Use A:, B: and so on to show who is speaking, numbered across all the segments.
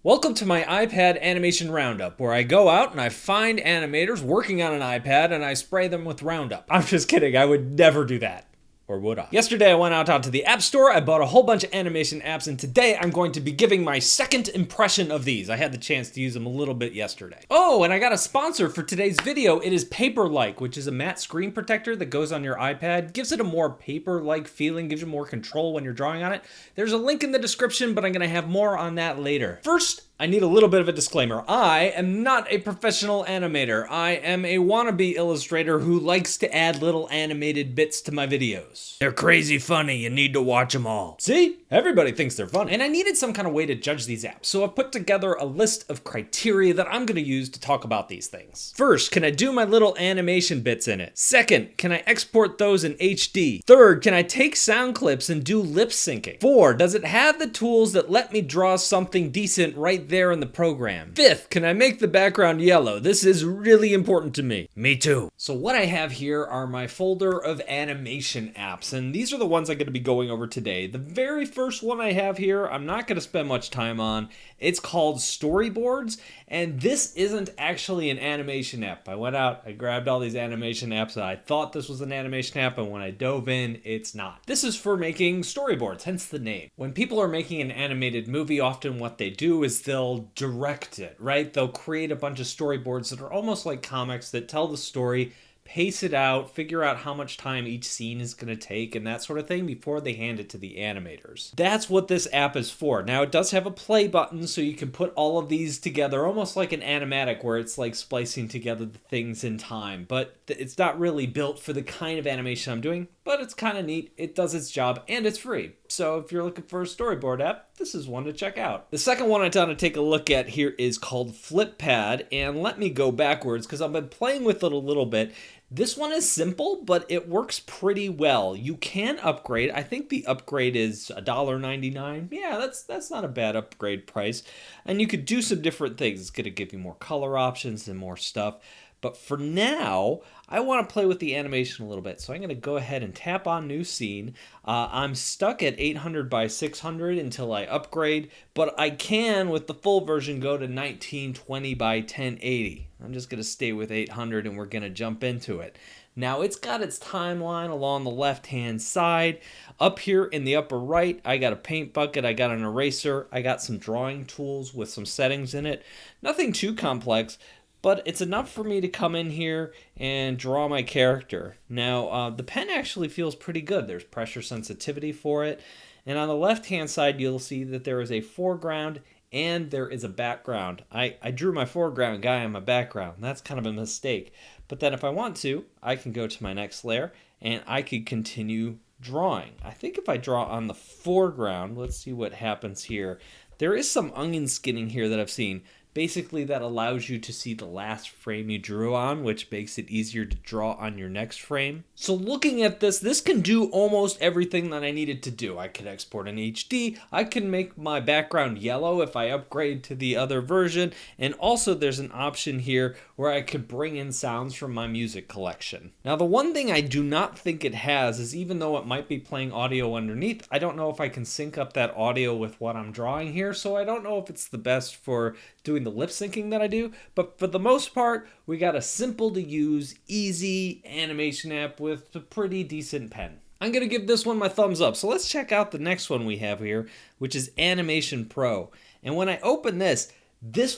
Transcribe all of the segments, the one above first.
A: Welcome to my iPad Animation Roundup, where I go out and I find animators working on an iPad and I spray them with Roundup. I'm just kidding, I would never do that. Or would I? Yesterday I went out onto the App Store, I bought a whole bunch of animation apps, and today I'm going to be giving my second impression of these. I had the chance to use them a little bit yesterday. Oh, and I got a sponsor for today's video. It is PaperLike, which is a matte screen protector that goes on your iPad. Gives it a more paper-like feeling, gives you more control when you're drawing on it. There's a link in the description, but I'm gonna have more on that later. First, I need a little bit of a disclaimer. I am not a professional animator. I am a wannabe illustrator who likes to add little animated bits to my videos. They're crazy funny, you need to watch them all. See? Everybody thinks they're funny. And I needed some kind of way to judge these apps, so I've put together a list of criteria that I'm gonna use to talk about these things. First, can I do my little animation bits in it? Second, can I export those in HD? Third, can I take sound clips and do lip syncing? 4, does it have the tools that let me draw something decent right there in the program? 5th, can I make the background yellow? This is really important to me. Me too. So what I have here are my folder of animation apps, and these are the ones I'm going to be going over today. The very first one I have here, I'm not going to spend much time on. It's called Storyboards, and this isn't actually an animation app. I went out, I grabbed all these animation apps, and I thought this was an animation app, and when I dove in, it's not. This is for making storyboards, hence the name. When people are making an animated movie, often what they do is they'll direct it, right? They'll create a bunch of storyboards that are almost like comics that tell the story, pace it out, figure out how much time each scene is going to take and that sort of thing before they hand it to the animators. That's what this app is for. Now it does have a play button so you can put all of these together almost like an animatic where it's like splicing together the things in time, but it's not really built for the kind of animation I'm doing, but it's kind of neat. It does its job and it's free. So if you're looking for a storyboard app, this is one to check out. The second one I want to take a look at here is called Flippad, and let me go backwards because I've been playing with it a little bit. This one is simple, but it works pretty well. You can upgrade. I think the upgrade is $1.99. Yeah, that's not a bad upgrade price. And you could do some different things. It's going to give you more color options and more stuff. But for now, I want to play with the animation a little bit. So I'm going to go ahead and tap on new scene. I'm stuck at 800 by 600 until I upgrade, but I can, with the full version, go to 1920 by 1080. I'm just going to stay with 800 and we're going to jump into it. Now it's got its timeline along the left-hand side. Up here in the upper right, I got a paint bucket, I got an eraser, I got some drawing tools with some settings in it. Nothing too complex, but it's enough for me to come in here and draw my character. Now, the pen actually feels pretty good. There's pressure sensitivity for it. And on the left-hand side, you'll see that there is a foreground and there is a background. I drew my foreground guy on my background. That's kind of a mistake. But then if I want to, I can go to my next layer and I could continue drawing. I think if I draw on the foreground, let's see what happens here. There is some onion skinning here that I've seen. Basically, that allows you to see the last frame you drew on, which makes it easier to draw on your next frame. So looking at this can do almost everything that I needed to do. I could export in HD, I can make my background yellow if I upgrade to the other version, and also there's an option here where I could bring in sounds from my music collection. Now the one thing I do not think it has is, even though it might be playing audio underneath, I don't know if I can sync up that audio with what I'm drawing here, so I don't know if it's the best for doing the lip syncing that I do, but for the most part, we got a simple to use, easy animation app with a pretty decent pen. I'm gonna give this one my thumbs up, so let's check out the next one we have here, which is Animation Pro. And when I open this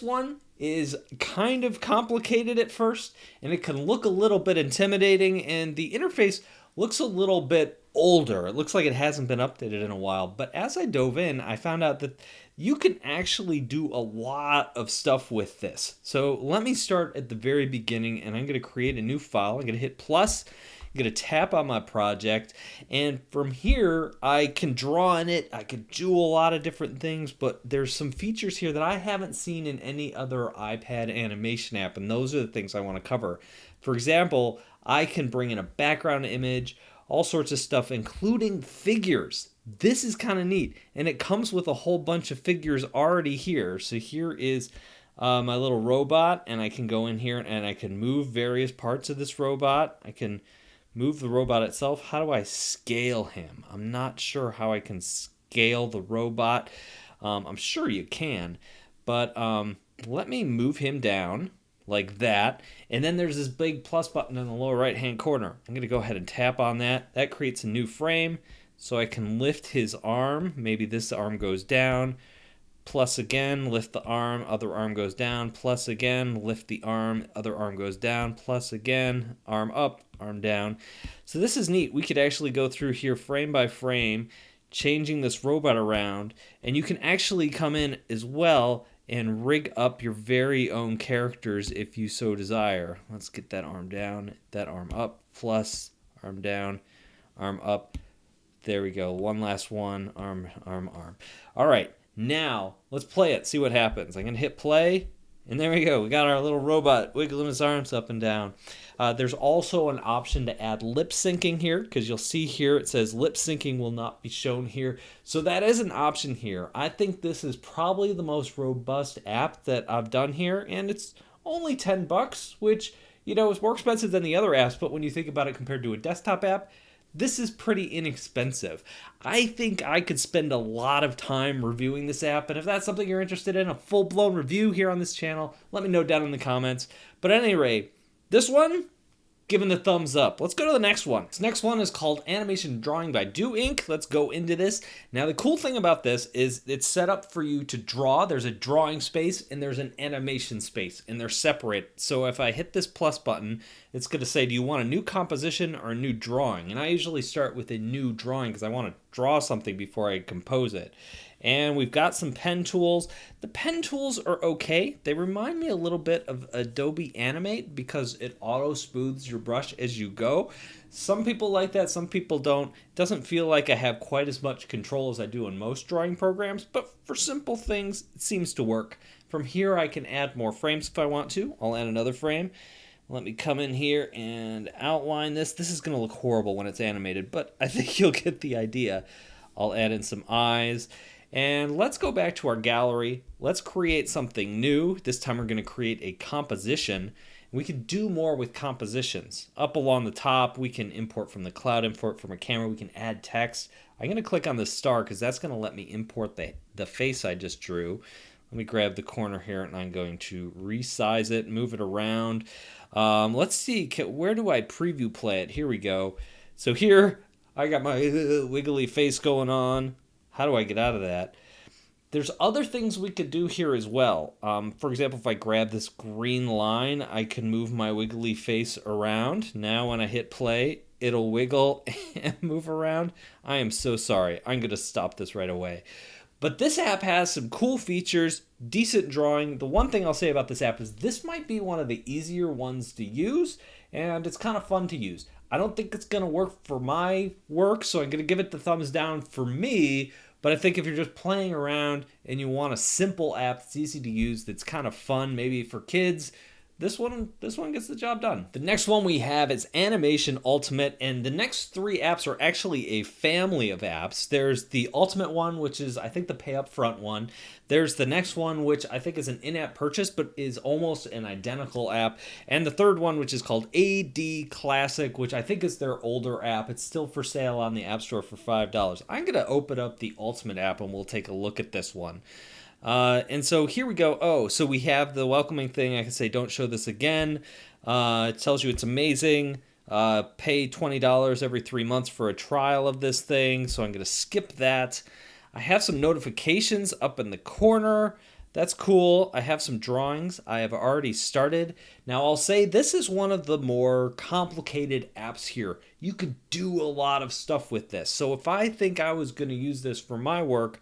A: one is kind of complicated at first, and it can look a little bit intimidating, and the interface looks a little bit older. It looks like it hasn't been updated in a while, but as I dove in, I found out that you can actually do a lot of stuff with this. So let me start at the very beginning, and I'm going to create a new file. I'm going to hit plus. I'm going to tap on my project, and from here I can draw in it. I could do a lot of different things, but there's some features here that I haven't seen in any other iPad animation app, and those are the things I want to cover. For example, I can bring in a background image, all sorts of stuff, including figures. This is kind of neat, and it comes with a whole bunch of figures already here. So here is my little robot, and I can go in here and I can move various parts of this robot. I can move the robot itself. How do I scale him? I'm not sure how I can scale the robot. I'm sure you can, But let me move him down like that. And then there's this big plus button in the lower right hand corner. I'm going to go ahead and tap on that. That creates a new frame. So I can lift his arm. Maybe this arm goes down. Plus again, lift the arm, other arm goes down. Plus again, lift the arm, other arm goes down. Plus again, arm up, arm down. So this is neat. We could actually go through here frame by frame, changing this robot around. And you can actually come in as well and rig up your very own characters if you so desire. Let's get that arm down, that arm up, plus, arm down, arm up. There we go. One last one. Arm, arm, arm. All right. Now, let's play it. See what happens. I'm going to hit play. And there we go. We got our little robot wiggling his arms up and down. There's also an option to add lip syncing here, because you'll see here it says lip syncing will not be shown here. So that is an option here. I think this is probably the most robust app that I've done here. And it's only $10, which, you know, is more expensive than the other apps. But when you think about it compared to a desktop app, this is pretty inexpensive. I think I could spend a lot of time reviewing this app, and if that's something you're interested in, a full-blown review here on this channel, let me know down in the comments. But at any rate, this one, giving the thumbs up. Let's go to the next one. This next one is called Animation Drawing by Do Ink. Let's go into this. Now, the cool thing about this is it's set up for you to draw. There's a drawing space and there's an animation space, and they're separate. So if I hit this plus button, it's going to say, do you want a new composition or a new drawing? And I usually start with a new drawing because I want to draw something before I compose it. And we've got some pen tools. The pen tools are okay. They remind me a little bit of Adobe Animate because it auto smooths your brush as you go. Some people like that, some people don't. It doesn't feel like I have quite as much control as I do in most drawing programs, but for simple things, it seems to work. From here, I can add more frames if I want to. I'll add another frame. Let me come in here and outline this. This is going to look horrible when it's animated, but I think you'll get the idea. I'll add in some eyes. And let's go back to our gallery. Let's create something new. This time we're going to create a composition. We can do more with compositions. Up along the top, we can import from the cloud, import from a camera. We can add text. I'm going to click on the star because that's going to let me import the face I just drew. Let me grab the corner here and I'm going to resize it, move it around. Let's see, where do I preview play it? Here we go. So here I got my wiggly face going on. How do I get out of that? There's other things we could do here as well. For example, if I grab this green line, I can move my wiggly face around. Now when I hit play, it'll wiggle and move around. I am so sorry. I'm going to stop this right away. But this app has some cool features, decent drawing. The one thing I'll say about this app is this might be one of the easier ones to use, and it's kind of fun to use. I don't think it's going to work for my work, so I'm going to give it the thumbs down for me. But I think if you're just playing around and you want a simple app that's easy to use, that's kind of fun, maybe for kids, this one gets the job done. The next one we have is Animation Ultimate, and the next three apps are actually a family of apps. There's the Ultimate one, which is, I think, the pay up front one. There's the next one, which I think is an in-app purchase, but is almost an identical app. And the third one, which is called AD Classic, which I think is their older app. It's still for sale on the App Store for $5. I'm going to open up the Ultimate app and we'll take a look at this one. And so here we go. Oh, so we have the welcoming thing. I can say, don't show this again. It tells you it's amazing. Pay $20 every 3 months for a trial of this thing. So I'm going to skip that. I have some notifications up in the corner. That's cool. I have some drawings I have already started. Now I'll say this is one of the more complicated apps here. You could do a lot of stuff with this. So if I think I was going to use this for my work,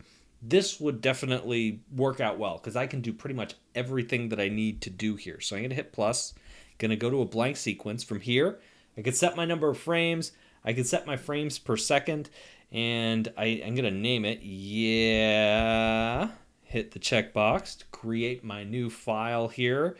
A: this would definitely work out well because I can do pretty much everything that I need to do here. So I'm going to hit plus, going to go to a blank sequence. From here, I could set my number of frames. I could set my frames per second, and I'm going to name it. Yeah. Hit the checkbox to create my new file here.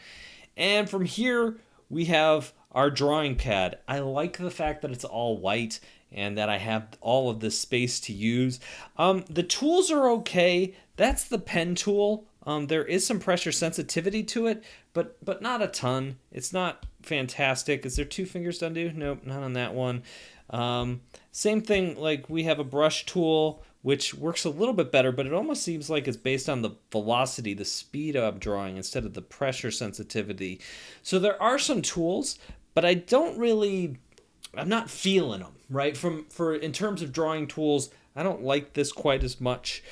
A: And from here, we have our drawing pad. I like the fact that it's all white and that I have all of this space to use. The tools are okay. That's the pen tool. There is some pressure sensitivity to it, but not a ton. It's not fantastic. Is there 2 fingers to undo? Nope, not on that one. Same thing, like we have a brush tool. which works a little bit better, but it almost seems like it's based on the velocity, the speed of drawing, instead of the pressure sensitivity. So there are some tools, but I'm not feeling them, right? In terms of drawing tools, I don't like this quite as much,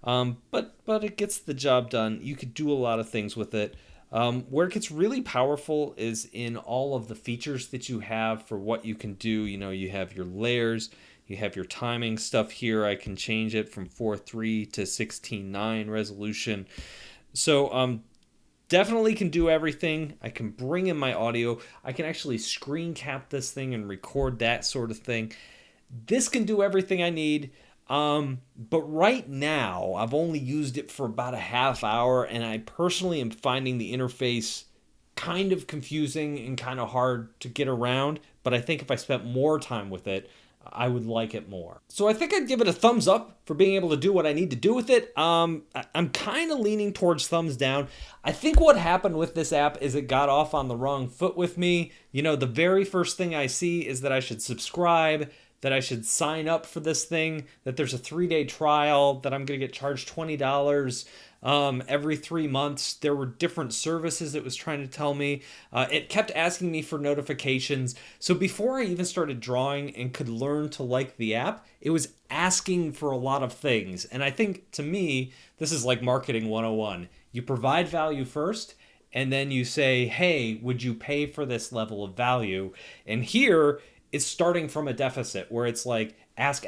A: but it gets the job done. You could do a lot of things with it. Where it gets really powerful is in all of the features that you have for what you can do. You have your layers, you have your timing stuff here. I can change it from 4:3 to 16:9 resolution. So definitely can do everything. I can bring in my audio. I can actually screen cap this thing and record that sort of thing. This can do everything I need. But right now, I've only used it for about a half hour, and I personally am finding the interface kind of confusing and kind of hard to get around. But I think if I spent more time with it, I would like it more. So I think I'd give it a thumbs up for being able to do what I need to do with it. I'm kind of leaning towards thumbs down. I think what happened with this app is it got off on the wrong foot with me. The very first thing I see is that I should subscribe, that I should sign up for this thing, that there's a 3-day trial, that I'm going to get charged $20 every 3 months. There were different services it was trying to tell me. It kept asking me for notifications. So before I even started drawing and could learn to like the app, it was asking for a lot of things. And I think, to me, this is like marketing 101. You provide value first, and then you say, hey, would you pay for this level of value? And here, it's starting from a deficit where it's like ask,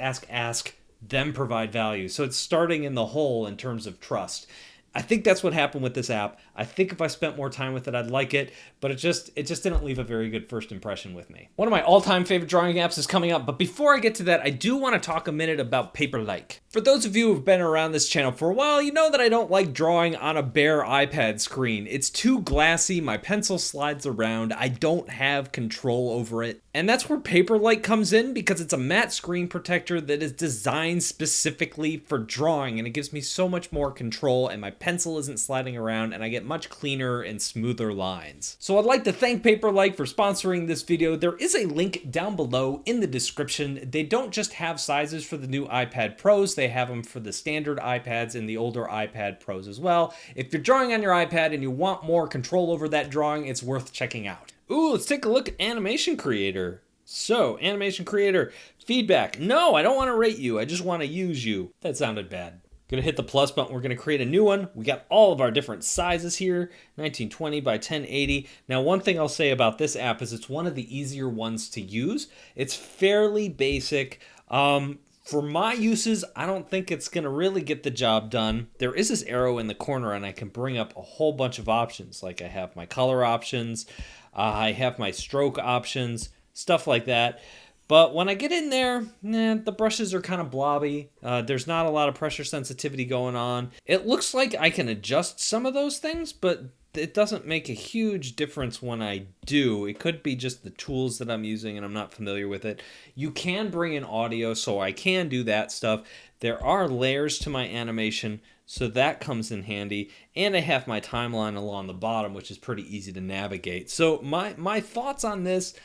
A: then provide value. So it's starting in the hole in terms of trust. I think that's what happened with this app. I think if I spent more time with it, I'd like it, but it just didn't leave a very good first impression with me. One of my all-time favorite drawing apps is coming up, but before I get to that, I do want to talk a minute about PaperLike. For those of you who've been around this channel for a while, you know that I don't like drawing on a bare iPad screen. It's too glassy, my pencil slides around, I don't have control over it. And that's where PaperLike comes in, because it's a matte screen protector that is designed specifically for drawing, and it gives me so much more control, and my pencil isn't sliding around, and I get much cleaner and smoother lines. So I'd like to thank PaperLike for sponsoring this video. There is a link down below in the description. They don't just have sizes for the new iPad Pros, they have them for the standard iPads and the older iPad Pros as well. If you're drawing on your iPad and you want more control over that drawing, it's worth checking out. Ooh, let's take a look at Animation Creator. So, Animation Creator, feedback. No, I don't want to rate you, I just want to use you. That sounded bad. Gonna hit the plus button, we're gonna create a new one. We got all of our different sizes here, 1920 by 1080. Now, one thing I'll say about this app is it's one of the easier ones to use. It's fairly basic. For my uses, I don't think it's gonna really get the job done. There is this arrow in the corner and I can bring up a whole bunch of options. Like I have my color options, I have my stroke options, stuff like that. But when I get in there, the brushes are kind of blobby. There's not a lot of pressure sensitivity going on. It looks like I can adjust some of those things, but it doesn't make a huge difference when I do. It could be just the tools that I'm using and I'm not familiar with it. You can bring in audio, so I can do that stuff. There are layers to my animation, so that comes in handy. And I have my timeline along the bottom, which is pretty easy to navigate. So my thoughts on this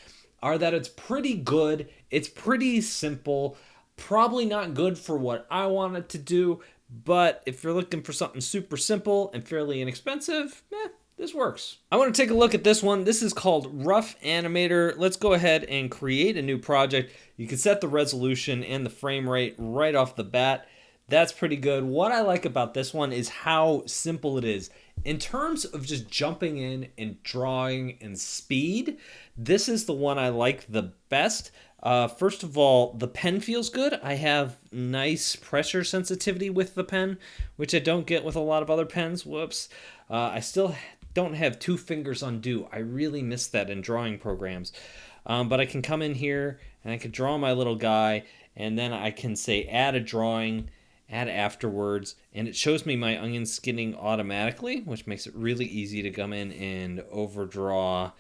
A: are that it's pretty good, it's pretty simple, probably not good for what I want it to do, but if you're looking for something super simple and fairly inexpensive, this works. I want to take a look at this one. This is called Rough Animator. Let's go ahead and create a new project. You can set the resolution and the frame rate right off the bat. That's pretty good. What I like about this one is how simple it is. In terms of just jumping in and drawing and speed, this is the one I like the best. First of all, the pen feels good. I have nice pressure sensitivity with the pen, which I don't get with a lot of other pens. Whoops. I still don't have 2 fingers undo. I really miss that in drawing programs. But I can come in here and I can draw my little guy, and then I can say add a drawing, add afterwards, and it shows me my onion skinning automatically, which makes it really easy to come in and overdraw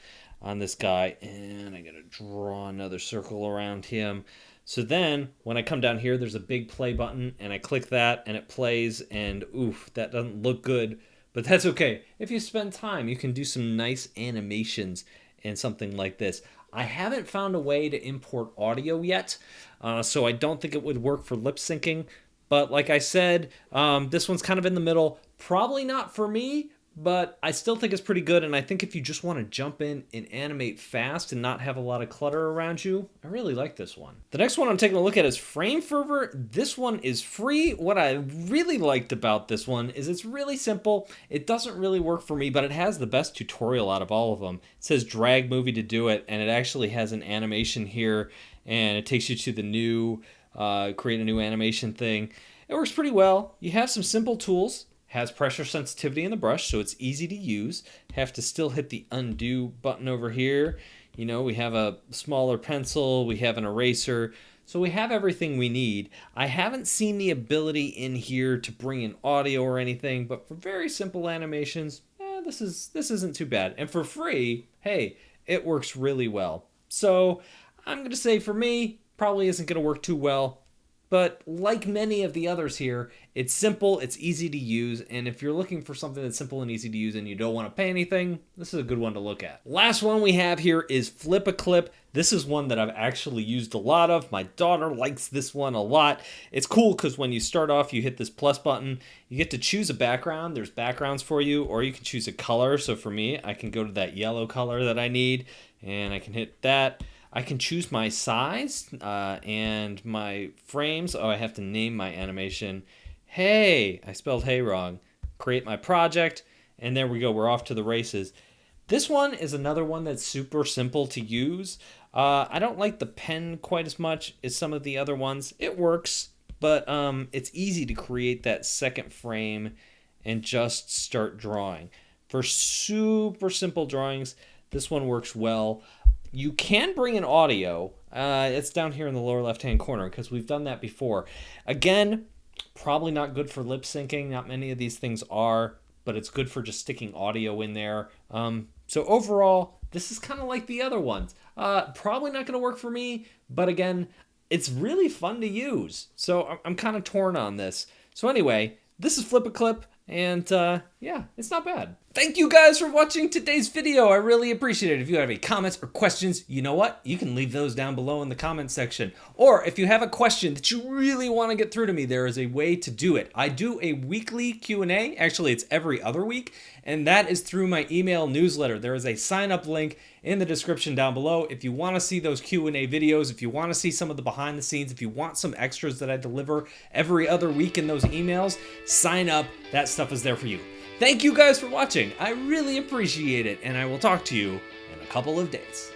A: on this guy. And I gotta draw another circle around him. So then when I come down here, there's a big play button, and I click that and it plays, and oof, that doesn't look good, but that's okay. If you spend time, you can do some nice animations and something like this. I haven't found a way to import audio yet, so I don't think it would work for lip syncing, But like I said, this one's kind of in the middle. Probably not for me, but I still think it's pretty good. And I think if you just want to jump in and animate fast and not have a lot of clutter around you, I really like this one. The next one I'm taking a look at is Fervor. This one is free. What I really liked about this one is it's really simple. It doesn't really work for me, but it has the best tutorial out of all of them. It says drag movie to do it, and it actually has an animation here, and it takes you to the new create a new animation thing. It works pretty well. You have some simple tools. Has pressure sensitivity in the brush, so it's easy to use. Have to still hit the undo button over here. You know, we have a smaller pencil, we have an eraser, so we have everything we need. I haven't seen the ability in here to bring in audio or anything, but for very simple animations, this isn't too bad. And for free, hey, it works really well. So I'm gonna say for me, probably isn't gonna work too well. But like many of the others here, it's simple, it's easy to use, and if you're looking for something that's simple and easy to use and you don't want to pay anything, this is a good one to look at. Last one we have here is FlipaClip. This is one that I've actually used a lot of. My daughter likes this one a lot. It's cool because when you start off, you hit this plus button, you get to choose a background. There's backgrounds for you, or you can choose a color. So for me, I can go to that yellow color that I need, and I can hit that. I can choose my size and my frames. Oh, I have to name my animation. Hey, I spelled hey wrong. Create my project, and there we go. We're off to the races. This one is another one that's super simple to use. I don't like the pen quite as much as some of the other ones. It works, but it's easy to create that second frame and just start drawing. For super simple drawings, this one works well. You can bring in audio. It's down here in the lower left-hand corner because we've done that before. Again, probably not good for lip syncing. Not many of these things are, but it's good for just sticking audio in there. So overall, this is kind of like the other ones. Probably not going to work for me, but again, it's really fun to use. So I'm kind of torn on this. So anyway, this is FlipaClip. And yeah, it's not bad. Thank you guys for watching today's video. I really appreciate it. If you have any comments or questions, you know what? You can leave those down below in the comment section. Or if you have a question that you really want to get through to me, there is a way to do it. I do a weekly Q&A. Actually, it's every other week. And that is through my email newsletter. There is a sign up link in the description down below. If you want to see those Q&A videos, if you want to see some of the behind the scenes, if you want some extras that I deliver every other week in those emails, sign up. That stuff is there for you. Thank you guys for watching. I really appreciate it, and I will talk to you in a couple of days.